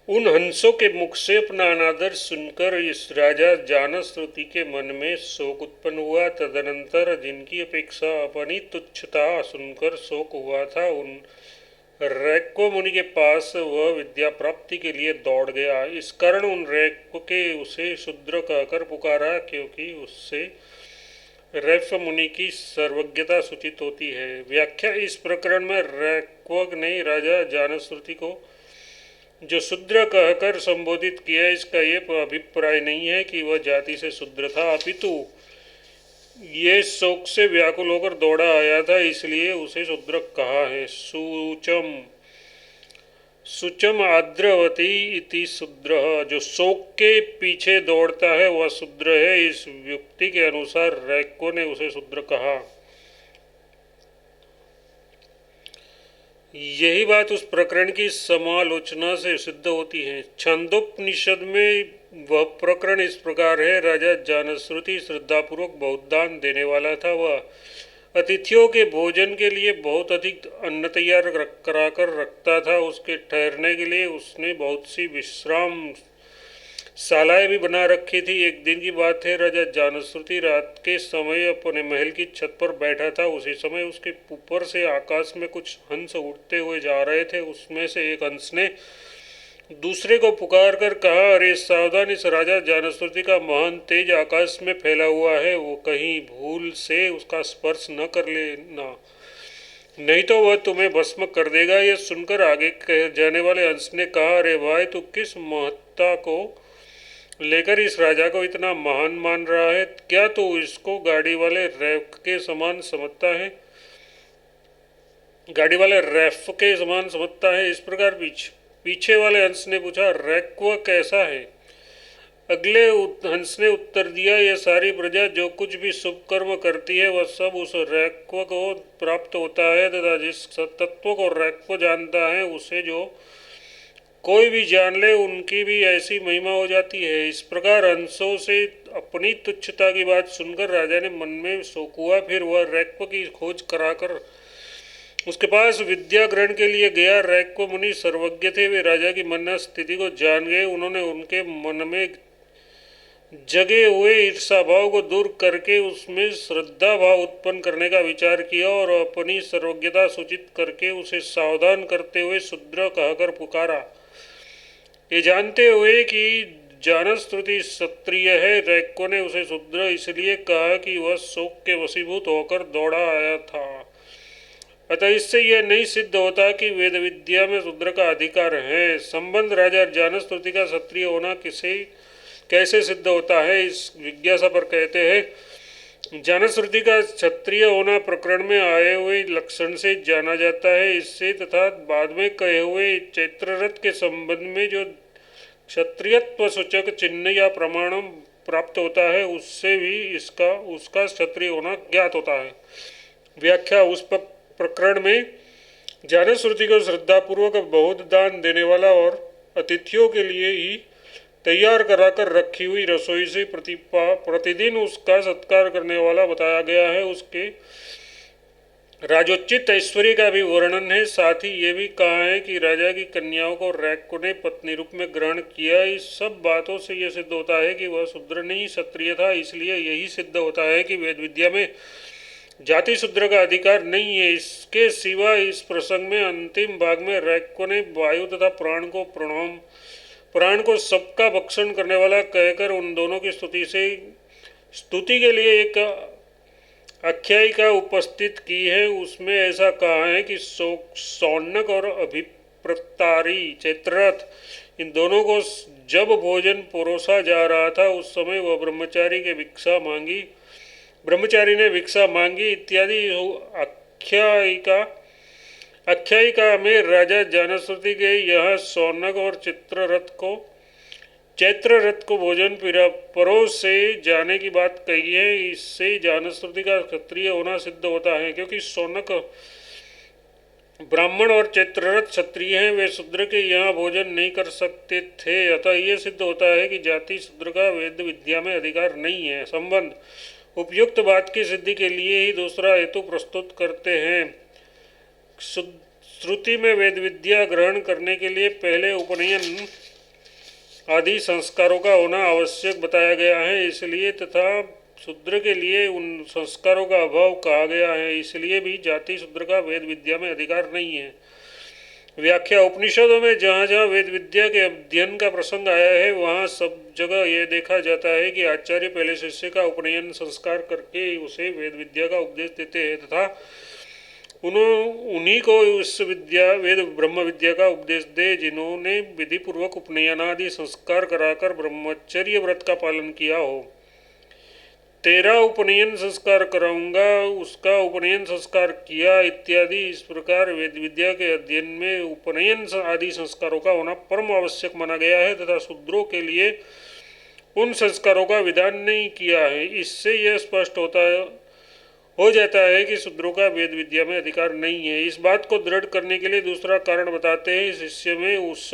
उन हंसों के मुख से अपना अनादर सुनकर इस राजा जानश्रुति के मन में शोक उत्पन्न हुआ। तदनंतर जिनकी अपेक्षा अपनी तुच्छता सुनकर शोक हुआ था, उन रैक्व मुनि के पास वह विद्या प्राप्ति के लिए दौड़ गया। इस कारण उन रैक्व के उसे शूद्र कहकर पुकारा, क्योंकि उससे रैक्व मुनि की सर्वज्ञता सूचित होती है। व्याख्या: इस प्रकरण में रैक्व ने राजा जानश्रुति को जो शूद्र कहकर संबोधित किया, इसका ये अभिप्राय नहीं है कि वह जाति से शूद्र था, अपितु ये शोक से व्याकुल होकर दौड़ा आया था, इसलिए उसे शूद्र कहा है। सूचम सुचम आद्रवती इति शूद्र, जो शोक के पीछे दौड़ता है वह शूद्र है। इस युक्ति के अनुसार रैक्व ने उसे शूद्र कहा। यही बात उस प्रकरण की समालोचना से सिद्ध होती है। छंदोपनिषद में वह प्रकरण इस प्रकार है: राजा जानश्रुति श्रद्धापूर्वक बहुत दान देने वाला था। वह अतिथियों के भोजन के लिए बहुत अधिक अन्न तैयार कराकर रखता था। उसके ठहरने के लिए उसने बहुत सी विश्राम शालाएं भी बना रखी थी। एक दिन की बात है, राजा जानश्रुति रात के समय अपने महल की छत पर बैठा था। उसी समय उसके ऊपर से आकाश में कुछ हंस उड़ते हुए जा रहे थे। उसमें से एक हंस ने दूसरे को पुकार कर कहा, अरे सावधान, इस राजा जानश्रुति का महान तेज आकाश में फैला हुआ है, वो कहीं भूल से उसका स्पर्श न कर लेना, नहीं तो वह तुम्हें भस्म कर देगा। यह सुनकर आगे कह जाने वाले हंस ने कहा, अरे भाई, तू किस महत्ता को लेकर इस राजा को इतना महान मान रहा है? क्या तू इसको गाड़ी वाले रैफ के समान समझता है? गाड़ी वाले रैफ के समान समझता है? इस प्रकार पीछे वाले हंस ने पूछा, रैक्व कैसा है? अगले हंस ने उत्तर दिया, यह सारी प्रजा जो कुछ भी शुभ कर्म करती है वह सब उस रैक्व को प्राप्त होता है, तथा जिस तत्व को रैक्व जानता है उसे जो कोई भी जान ले, उनकी भी ऐसी महिमा हो जाती है। इस प्रकार हंसों से अपनी तुच्छता की बात सुनकर राजा ने मन में शोक हुआ। फिर वह रैक्व की खोज कराकर उसके पास विद्या ग्रहण के लिए गया। रैक्व मुनि सर्वज्ञ थे, वे राजा की मन स्थिति को जान गए। उन्होंने उनके मन में जगे हुए ईर्षा भाव को दूर करके उसमें श्रद्धा भाव उत्पन्न करने का विचार किया और अपनी सर्वज्ञता सूचित करके उसे सावधान करते हुए शूद्र कहकर पुकारा। ये जानते हुए कि जानश्रुति क्षत्रिय है, रैक्व ने उसे शूद्र इसलिए कहा कि वह शोक के वशीभूत होकर दौड़ा आया था। अतः इससे यह नहीं सिद्ध होता कि वेद विद्या में शूद्र का अधिकार है। संबंध राजा जानश्रुति का क्षत्रिय होना कैसे सिद्ध होता है, इस जिज्ञासा पर कहते हैं, जानश्रुति का क्षत्रिय होना प्रकरण में आए हुए लक्षण से जाना जाता है। इससे तथा बाद में कहे हुए चैत्ररथ के संबंध में जो क्षत्रियत्व सूचक चिन्ह या प्रमाण प्राप्त होता है, उससे भी उसका क्षत्रिय होना ज्ञात होता है। व्याख्या: उस प्रकरण में जानश्रुति को श्रद्धापूर्वक बहुत दान देने वाला और अतिथियों के लिए ही तैयार कराकर रखी हुई रसोई से प्रतिदिन उसका सत्कार करने वाला बताया गया है। उसके राजोचित ऐश्वर्य का भी वर्णन है। साथ ही ये भी कहा है कि राजा की कन्याओं को रैक्व ने पत्नी रूप में ग्रहण किया। इस सब बातों से यह सिद्ध होता है कि वह शूद्र नहीं क्षत्रिय था। इसलिए यही सिद्ध होता है कि वेद विद्या में जाति शूद्र का अधिकार नहीं है। इसके सिवा इस प्रसंग में अंतिम भाग में रैक्व ने वायु तथा प्राण को सबका भक्षण करने वाला कहकर उन दोनों की स्तुति के लिए एक आख्यायिका उपस्थित की है। उसमें ऐसा कहा है कि सौनक और अभिप्रतारी चैत्ररथ, इन दोनों को जब भोजन परोसा जा रहा था उस समय वह ब्रह्मचारी ने भिक्षा मांगी इत्यादि आख्यायिका में राजा जानश्रुति के यह सौनक और चैत्ररथ को भोजन परोसे जाने की बात कही है। इससे जानश्रुति का क्षत्रिय होना सिद्ध होता है, क्योंकि सौनक ब्राह्मण और चैत्ररथ क्षत्रिय हैं, वे शूद्र के यहाँ भोजन नहीं कर सकते थे। अतः यह सिद्ध होता है कि जाति शूद्र का वेद विद्या में अधिकार नहीं है। संबंध: उपयुक्त बात की सिद्धि के लिए ही दूसरा हेतु प्रस्तुत करते हैं। श्रुति में वेद विद्या ग्रहण करने के लिए पहले उपनयन आदि संस्कारों का होना आवश्यक बताया गया है, इसलिए तथा शूद्र के लिए उन संस्कारों का अभाव कहा गया है, इसलिए भी जाति शूद्र का वेद विद्या में अधिकार नहीं है। व्याख्या। उपनिषदों में जहाँ जहाँ वेद विद्या के अध्ययन का प्रसंग आया है वहाँ सब जगह यह देखा जाता है कि आचार्य पहले शिष्य का उपनयन संस्कार करके उसे वेद विद्या का उपदेश देते हैं तथा उन्हीं को उस वेद ब्रह्म विद्या का उपदेश दे जिन्होंने विधि पूर्वक उपनयनादि संस्कार कराकर ब्रह्मचर्य व्रत का पालन किया हो। तेरा उपनयन संस्कार कराऊंगा, उसका उपनयन संस्कार किया इत्यादि। इस प्रकार वेद विद्या के अध्ययन में उपनयन आदि संस्कारों का होना परम आवश्यक माना गया है तथा शूद्रों के लिए उन संस्कारों का विधान नहीं किया है। इससे यह स्पष्ट हो जाता है कि शूद्रों का वेद विद्या में अधिकार नहीं है। इस बात को दृढ़ करने के लिए दूसरा कारण बताते हैं। शिष्य में उस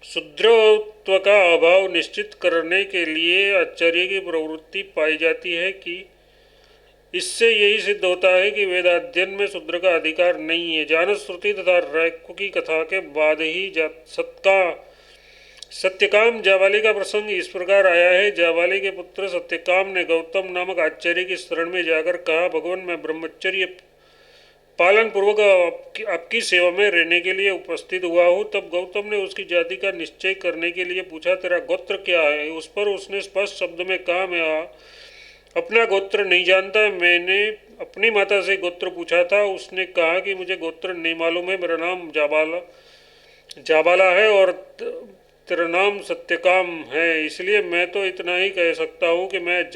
शूद्रत्व का अभाव निश्चित करने के लिए आचार्य की प्रवृत्ति पाई जाती है कि इससे यही सिद्ध होता है कि वेदाध्ययन में शूद्र का अधिकार नहीं है। जानश्रुति तथा रैक्व की कथा के बाद ही सत्यकाम जाबाली का प्रसंग इस प्रकार आया है। जाबाली के पुत्र सत्यकाम ने गौतम नामक आचार्य की शरण में जाकर कहा, भगवान मैं ब्रह्मचर्य पालन पूर्वक आपकी सेवा में रहने के लिए उपस्थित हुआ हूँ। तब गौतम ने उसकी जाति का निश्चय करने के लिए पूछा, तेरा गोत्र क्या है? उस पर उसने स्पष्ट शब्द में कहा, मैं अपना गोत्र नहीं जानता। मैंने अपनी माता से गोत्र पूछा था, उसने कहा कि मुझे गोत्र नहीं मालूम है, मेरा नाम जाबाला है और तेरा नाम सत्यकाम है, इसलिए मैं तो इतना ही कह सकता हूँ कि मैं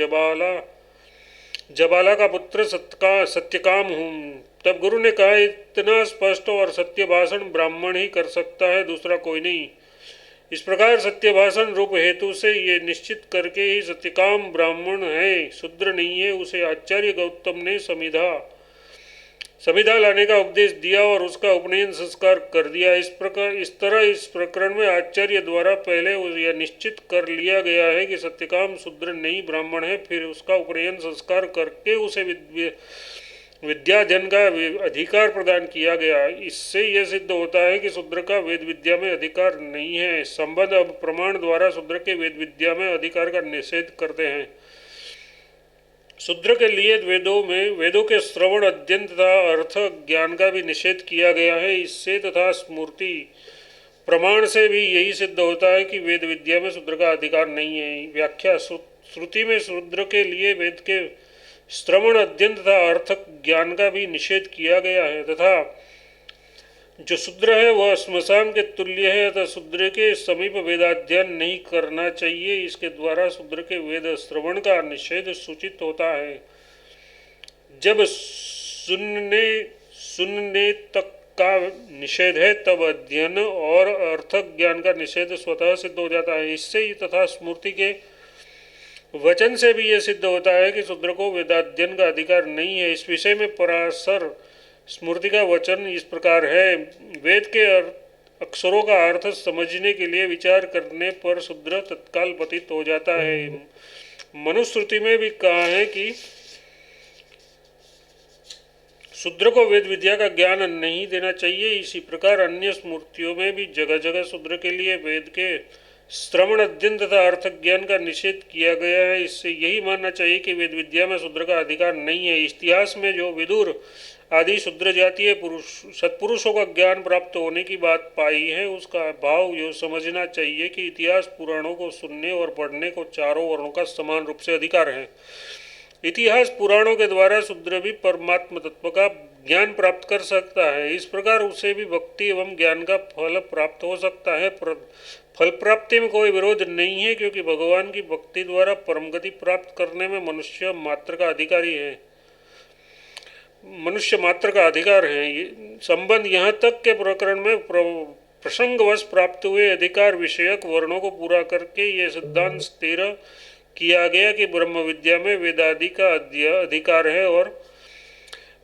जबाला का पुत्र सत्यकाम हूँ। तब गुरु ने कहा, इतना स्पष्ट और सत्य भाषण ब्राह्मण ही कर सकता है, दूसरा कोई नहीं। इस प्रकार सत्य भाषण रूप हेतु से ये निश्चित करके ही सत्यकाम ब्राह्मण है, शूद्र नहीं है, उसे आचार्य गौतम ने समिधा लाने का उपदेश दिया और उसका उपनयन संस्कार कर दिया। इस तरह इस प्रकरण में आचार्य द्वारा पहले यह निश्चित कर लिया गया है कि सत्यकाम शूद्र नहीं ब्राह्मण है, फिर उसका उपनयन संस्कार करके उसे विद्याध्ययन का अधिकार प्रदान किया गया। इससे यह सिद्ध होता है कि शूद्र का वेद विद्या में अधिकार नहीं है। संबंध अब प्रमाण द्वारा शूद्र के वेद विद्या में अधिकार का निषेध करते हैं। शूद्र के लिए वेदों के श्रवण अध्ययन तथा अर्थ ज्ञान का भी निषेध किया गया है। इससे तथा स्मृति प्रमाण से भी यही सिद्ध होता है कि वेद विद्या में शूद्र का अधिकार नहीं है। व्याख्या। श्रुति में शूद्र के लिए वेद के श्रवण अध्ययन तथा अर्थ ज्ञान का भी निषेध किया गया है तथा जो शूद्र है वह श्मशान के तुल्य है अतः शूद्र के समीप वेदाध्ययन नहीं करना चाहिए। इसके द्वारा शूद्र के वेद श्रवण का निषेध सूचित होता है। जब सुनने तक का निषेध है तब अध्ययन और अर्थ ज्ञान का निषेध स्वतः सिद्ध हो जाता है। इससे ही तथा स्मृति के वचन से भी यह सिद्ध होता है कि शूद्र को वेदाध्ययन का अधिकार नहीं है। इस विषय में पराशर स्मृति का वचन इस प्रकार है, वेद के अक्षरों का अर्थ समझने के लिए विचार करने पर शूद्र तत्काल पतित हो जाता है। मनुस्मृति में भी कहा है कि शूद्र को वेद विद्या का ज्ञान नहीं देना चाहिए। इसी प्रकार अन्य स्मृतियों में भी जगह जगह शूद्र के लिए वेद के श्रवण अध्ययन तथा अर्थ ज्ञान का निषेध किया गया है। इससे यही मानना चाहिए कि वेद विद्या में शूद्र का अधिकार नहीं है। इतिहास में जो विदुर आदि शूद्र जातीय सत्पुरुषों का ज्ञान प्राप्त होने की बात पाई है, उसका भाव यह समझना चाहिए कि इतिहास पुराणों को सुनने और पढ़ने को चारों वर्णों का समान रूप से अधिकार है। इतिहास पुराणों के द्वारा शूद्र भी परमात्म तत्व का ज्ञान प्राप्त कर सकता है। इस प्रकार उसे भी भक्ति एवं ज्ञान का फल प्राप्त हो सकता है। फल प्राप्ति में कोई विरोध नहीं है, क्योंकि भगवान की भक्ति द्वारा परम गति प्राप्त करने में मनुष्य मात्र का अधिकार है। संबंध यहाँ तक के प्रकरण में प्रसंगवश प्राप्त हुए अधिकार विषयक वर्णों को पूरा करके ये सिद्धांत स्थिर किया गया कि ब्रह्म विद्या में वेदादि का अधिकार है और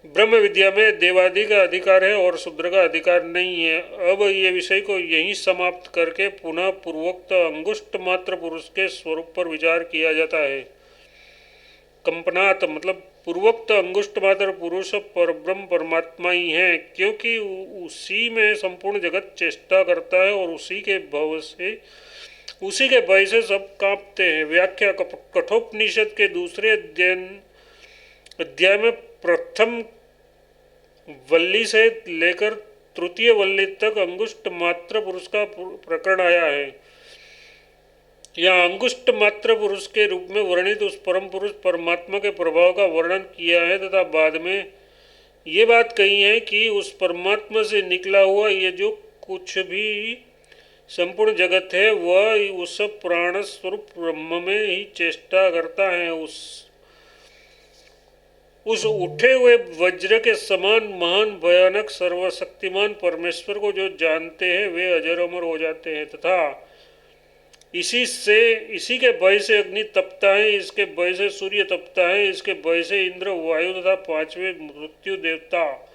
ब्रह्म विद्या में देवादि का अधिकार है और शूद्र का अधिकार नहीं है। अब ये विषय को यहीं समाप्त करके पुनः पूर्वोक्त अंगुष्ठ मात्र पुरुष के स्वरूप पर विचार किया जाता है। कंपनात मतलब पूर्वोक्त अंगुष्ठ मात्र पुरुष परब्रह्म परमात्मा ही है, क्योंकि उसी में संपूर्ण जगत चेष्टा करता है और उसी के भय से सब कांपते हैं। व्याख्या कठोपनिषद के दूसरे अध्याय में प्रथम वल्ली से लेकर तृतीय वल्ली तक अंगुष्ठ मात्र पुरुष का प्रकरण आया है। यहाँ अंगुष्ठ मात्र पुरुष के रूप में वर्णित उस परम पुरुष परमात्मा के प्रभाव का वर्णन किया है तथा बाद में ये बात कही है कि उस परमात्मा से निकला हुआ ये जो कुछ भी संपूर्ण जगत है वह उस प्राण स्वरूप ब्रह्म में ही चेष्टा करता है। उस उठे हुए वज्र के समान महान भयानक सर्वशक्तिमान परमेश्वर को जो जानते हैं वे अजर अमर हो जाते हैं तथा इसी के भय से अग्नि तपता है, इसके भय से सूर्य तपता है, इसके भय से इंद्र वायु तथा पांचवें मृत्यु देवता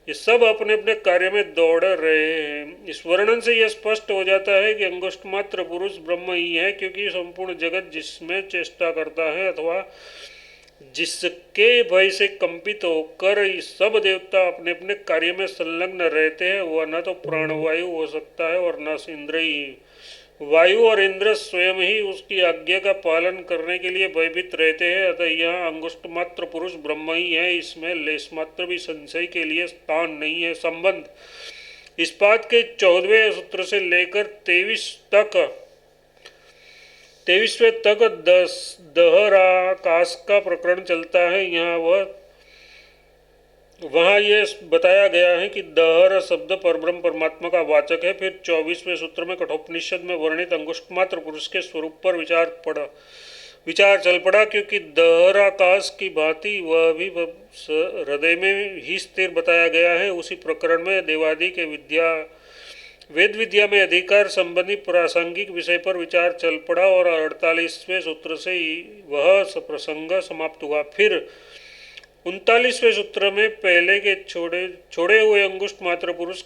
ये सब अपने अपने कार्य में दौड़ रहे हैं। इस वर्णन से यह स्पष्ट हो जाता है कि अंगुष्ठ मात्र पुरुष ब्रह्म ही है, क्योंकि संपूर्ण जगत जिसमें चेष्टा करता है अथवा जिसके भय से कंपित होकर सब देवता अपने अपने कार्य में संलग्न रहते हैं वह न तो प्राणवायु हो सकता है और न इंद्र ही। वायु और इंद्र स्वयं ही उसकी आज्ञा का पालन करने के लिए भयभीत रहते हैं। अतः यह अंगुष्ठ मात्र पुरुष ब्रह्म ही है, इसमें लेश मात्र भी संशय के लिए स्थान नहीं है। संबंध इस बात के 14वें सूत्र से लेकर 23वें तक दहराकाश का प्रकरण चलता है। वहाँ ये बताया गया है कि दहर शब्द परब्रह्म परमात्मा का वाचक है। फिर 24वें सूत्र में कठोपनिषद में वर्णित अंगुष्ठ मात्र पुरुष के स्वरूप पर विचार चल पड़ा, क्योंकि दहराकाश की भांति वह भी हृदय में ही स्थिर बताया गया है। उसी प्रकरण में देवादि के वेद विद्या में अधिकार संबंधी प्रासंगिक विषय पर विचार चल पड़ा और 48वें सूत्र से वह प्रसंग समाप्त हुआ। फिर 39वें सूत्र में पहले के छोड़े हुए अंगुष्ठ मात्र पुरुष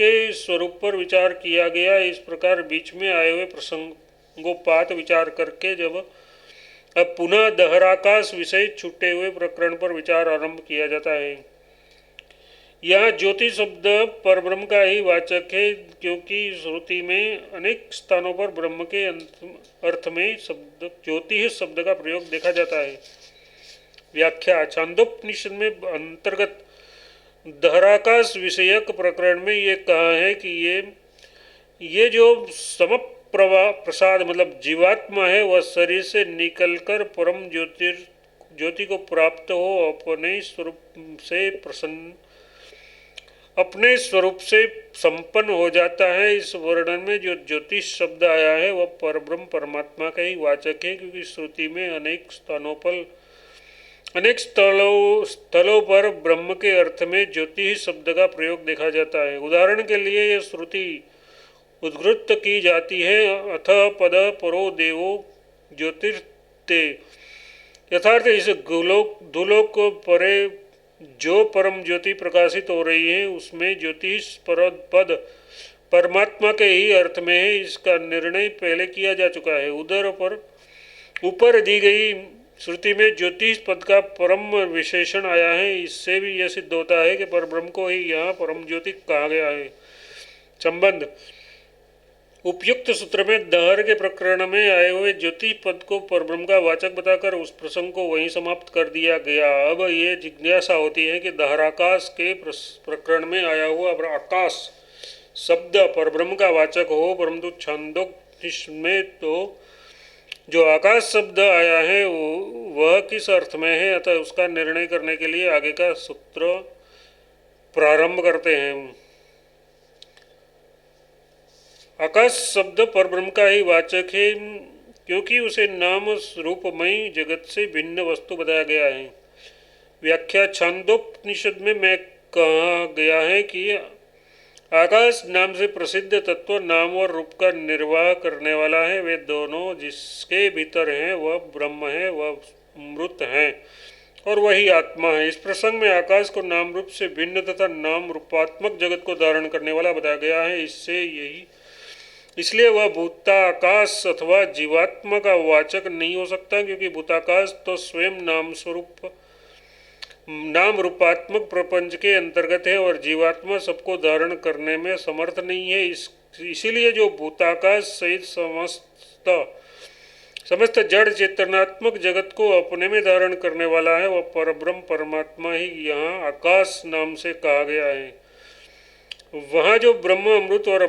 के स्वरूप पर विचार किया गया। इस प्रकार बीच में आए हुए प्रसंगोपात विचार करके जब अब पुनः दहराकाश विषय छूटे हुए प्रकरण पर विचार आरंभ किया जाता है। यह ज्योति शब्द परब्रह्म का ही वाचक है, क्योंकि श्रुति में अनेक स्थानों पर ब्रह्म के अर्थ में ज्योति शब्द का प्रयोग देखा जाता है। व्याख्या छांदोपनिषद में अंतर्गत दहराकाश विषयक प्रकरण में ये कहा है कि ये जो प्रसाद मतलब जीवात्मा है वह शरीर से निकलकर परम ज्योति को प्राप्त हो अपने स्वरूप से संपन्न हो जाता है। इस वर्णन में जो ज्योतिष शब्द आया है वह परब्रह्म परमात्मा का ही वाचक है, क्योंकि श्रुति में अनेक स्थलों पर ब्रह्म के अर्थ में ज्योति शब्द का प्रयोग देखा जाता है। उदाहरण के लिए यह श्रुति उद्धृत की जाती है, अथ पद परो देवो ज्योतिर्ते। यथार्थ इस धुलोक परे जो परम ज्योति प्रकाशित हो रही है उसमें ज्योतिष पद परमात्मा के ही अर्थ में है। इसका निर्णय पहले किया जा चुका है। ऊपर दी गई श्रुति में ज्योतिष पद का परम विशेषण आया है। इससे भी यह सिद्ध होता है कि परब्रह्म को ही यहाँ परम ज्योति कहा गया है। संबंध उपयुक्त सूत्र में दहर के प्रकरण में आए हुए ज्योति पद को परब्रह्म का वाचक बताकर उस प्रसंग को वहीं समाप्त कर दिया गया। अब ये जिज्ञासा होती है कि दहराकाश के प्रकरण में आया हुआ आकाश शब्द परब्रह्म का वाचक हो, परंतु छांदोपनिषद में तो जो आकाश शब्द आया है वह किस अर्थ में है, अतः उसका निर्णय करने के लिए आगे का सूत्र प्रारंभ करते हैं। आकाश शब्द परब्रह्म का ही वाचक है, क्योंकि उसे नाम रूपमय जगत से भिन्न वस्तु बताया गया है। व्याख्या छांदोपनिषद में कहा गया है कि आकाश नाम से प्रसिद्ध तत्व नाम और रूप का निर्वाह करने वाला है। वे दोनों जिसके भीतर हैं वह ब्रह्म है, वह अमृत है और वही आत्मा है। इस प्रसंग में आकाश को नाम रूप से भिन्न तथा नाम रूपात्मक जगत को धारण करने वाला बताया गया है। इससे इसलिए वह भूताकाश अथवा जीवात्मा का वाचक नहीं हो सकता, क्योंकि भूताकाश तो स्वयं नाम रूपात्मक प्रपंच के अंतर्गत है और जीवात्मा सबको धारण करने में समर्थ नहीं है। इसीलिए जो भूताकाश सहित समस्त जड़ चेतनात्मक जगत को अपने में धारण करने वाला है, वह परब्रह्म परमात्मा ही यहाँ आकाश नाम से कहा गया है। वहाँ जो ब्रह्म अमृत और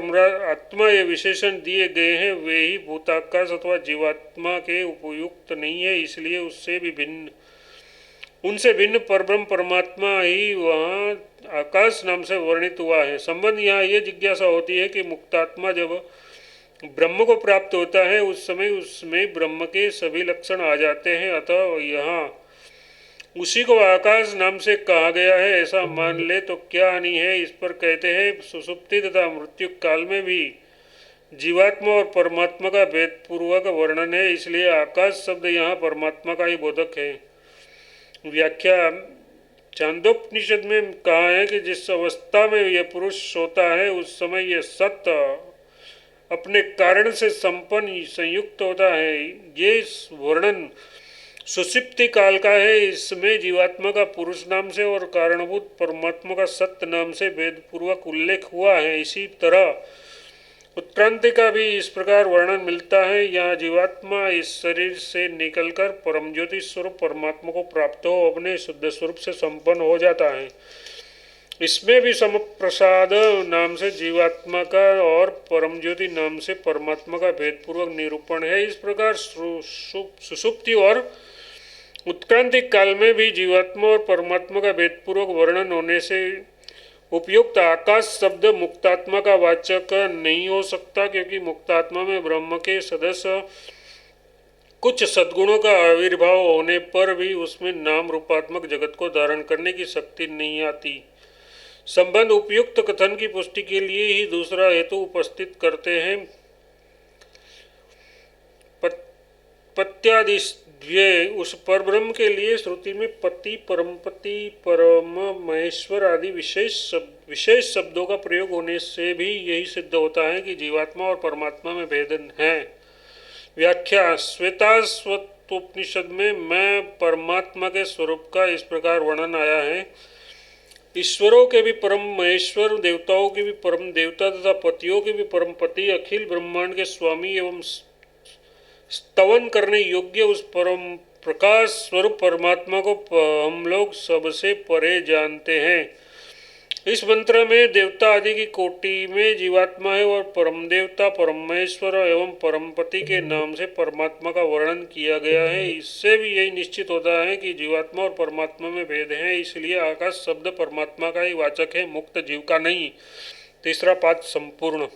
आत्मा ये विशेषण दिए गए हैं वे ही भूताकाश अथवा जीवात्मा के उपयुक्त नहीं है। इसलिए उनसे भिन्न परब्रह्म परमात्मा ही वहाँ आकाश नाम से वर्णित हुआ है। संबंध यहाँ ये जिज्ञासा होती है कि मुक्तात्मा जब ब्रह्म को प्राप्त होता है उस समय उसमें ब्रह्म के सभी लक्षण आ जाते हैं, अतः यहाँ उसी को आकाश नाम से कहा गया है। ऐसा मान ले तो क्या हानि है। इस पर कहते हैं सुसुप्ति तथा मृत्यु काल में भी जीवात्मा और परमात्मा का भेद पूर्वक वर्णन है, इसलिए आकाश शब्द यहाँ परमात्मा का ही बोधक है। व्याख्या चांदोपनिषद में कहा है कि जिस अवस्था में यह पुरुष सोता है उस समय यह सत्य अपने कारण से संपन्न संयुक्त होता है। ये वर्णन सुषुप्ति काल का है। इसमें जीवात्मा का पुरुष नाम से और कारणभूत परमात्मा का सत्य नाम से भेदपूर्वक उल्लेख हुआ है। इसी तरह उत्क्रांति का भी इस प्रकार वर्णन मिलता है। यहाँ जीवात्मा इस शरीर से निकलकर परम ज्योति स्वरूप परमात्मा को प्राप्त हो अपने शुद्ध स्वरूप से संपन्न हो जाता है। इसमें भी समप्रसाद नाम से जीवात्मा का और परम ज्योति नाम से परमात्मा का भेदपूर्वक निरूपण है। इस प्रकार सुषुप्ति और उत्क्रांति काल में भी जीवात्मा और परमात्मा का भेदपूर्वक वर्णन होने से उपयुक्त आकाश शब्द मुक्तात्मा का वाचक नहीं हो सकता, क्योंकि मुक्तात्मा में ब्रह्म के सदस्य कुछ सद्गुणों का आविर्भाव होने पर भी उसमें नाम रूपात्मक जगत को धारण करने की शक्ति नहीं आती। संबंध उपयुक्त कथन की पुष्टि के लिए ही दूसरा हेतु उपस्थित करते हैं। पत्यादिव्य उस परब्रह्म के लिए श्रुति में पति परम महेश्वर आदि विशेष शब्दों का प्रयोग होने से भी यही सिद्ध होता है कि जीवात्मा और परमात्मा में भेद है। व्याख्या श्वेताश्वतोपनिषद में मैं परमात्मा के स्वरूप का इस प्रकार वर्णन आया है। ईश्वरों के भी परम महेश्वर, देवताओं के भी परम देवता तथा पतियों के भी परम पति, अखिल ब्रह्मांड के स्वामी एवं स्तवन करने योग्य उस परम प्रकाश स्वरूप परमात्मा को हम लोग सबसे परे जानते हैं। इस मंत्र में देवता आदि की कोटि में जीवात्मा है और परम देवता परमेश्वर एवं परमपति के नाम से परमात्मा का वर्णन किया गया है। इससे भी यही निश्चित होता है कि जीवात्मा और परमात्मा में भेद है, इसलिए आकाश शब्द परमात्मा का ही वाचक है, मुक्त जीव का नहीं। तीसरा पाठ संपूर्ण।